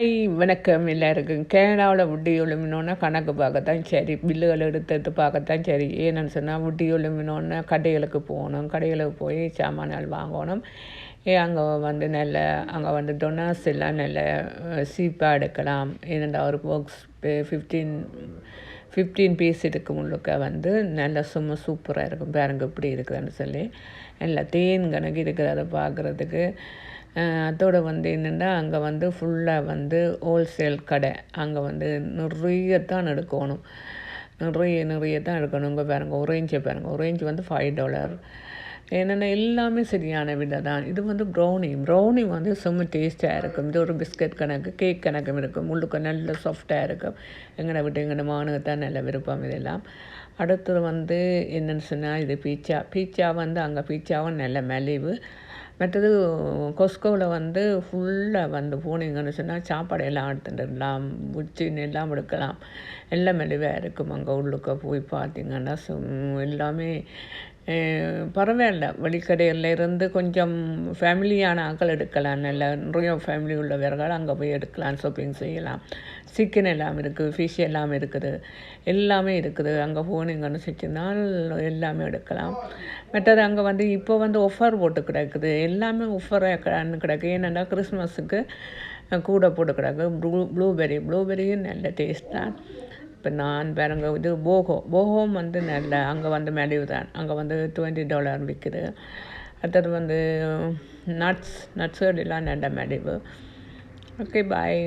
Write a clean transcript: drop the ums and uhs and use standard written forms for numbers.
வணக்கம் எல்லாருக்கும். கனடாவில் வட்டி எழுமினோன்னா கணக்கு பார்க்கத்தான் சரி, பில்லுகள் எடுத்து பார்க்கத்தான் சரி. ஏன்னு சொன்னால் வட்டி எழுமினோன்னா கடைகளுக்கு போகணும், கடைகளுக்கு போய் சாமான்கள் வாங்கணும். அங்கே வந்து அங்கே வந்து டொனாஸ் எல்லாம் நல்ல சீப்பாக எடுக்கலாம். ஏனெண்டா ஒரு பாக்ஸ் 15 பீஸ் இதுக்கு முழுக்க வந்து நல்ல சும்மா சூப்பராக இருக்கும். பாருங்க இப்படி இருக்குதுன்னு சொல்லி நல்லா தேன் கணக்கு இருக்குது அதை பார்க்குறதுக்கு. அதோடு வந்து என்னென்னா அங்கே வந்து ஃபுல்லாக வந்து ஹோல்சேல் கடை. அங்கே வந்து நிறையத்தான் எடுக்கணும், நிறைய தான் எடுக்கணும். இங்கே பாருங்கள் ஒரேஞ்சை பாருங்கள், ஒரேஞ்சு வந்து $5. என்னென்னா எல்லாமே சரியான விலை தான். இது வந்து ப்ரௌனி வந்து செம்ம டேஸ்ட்டாக இருக்கும். இது ஒரு பிஸ்கட் கணக்கு, கேக் கணக்கும் இருக்கும், முள்ளுக்கு நல்ல சாஃப்டாக இருக்கும். எங்களை விட்டு மானுக்கு தான் நல்ல விருப்பம் இதெல்லாம். அடுத்தது வந்து என்னென்னு சொன்னால் இது பீச்சா வந்து அங்கே பீச்சாவும் நல்ல மலிவு. மற்றது கொஸ்கோவில் வந்து ஃபுல்லாக வந்து போனீங்கன்னு சொன்னால் சாப்பாடு எல்லாம் எடுத்துட்டுலாம், உச்சின்னு எல்லாம் எடுக்கலாம். எல்லாம் மலிவாக இருக்கும். அங்கே உள்ளுக்க போய் பார்த்தீங்கன்னா எல்லாமே பரவாயில்ல. வெளிக்கடையில் இருந்து கொஞ்சம் ஃபேமிலியான ஆட்கள் எடுக்கலாம். நிறைய ஃபேமிலி உள்ளவர்கள் அங்கே போய் எடுக்கலாம், ஷாப்பிங் செய்யலாம். சிக்கன் எல்லாம் இருக்குது, ஃபிஷ் எல்லாம் இருக்குது, எல்லாமே இருக்குது. அங்கே போனீங்கன்னு சொன்னால் எல்லாமே எடுக்கலாம். மற்றது அங்கே வந்து இப்போ வந்து ஆஃபர் போட்டு கிடக்குது, எல்லாமே ஆஃபராக கிடக்கு. ஏன்னா கிறிஸ்மஸுக்கு கூட போட்டு கிடக்கு. ப்ளூபெரியும் நல்ல டேஸ்ட் தான். இப்போ நான் பாருங்க இது போகோம் வந்து நல்ல அங்கே வந்து மலிவு தான். அங்கே வந்து $20 விற்குது. அடுத்தது வந்து நட்ஸ் எல்லாம் நல்ல மலிவு. ஓகே, பாய்.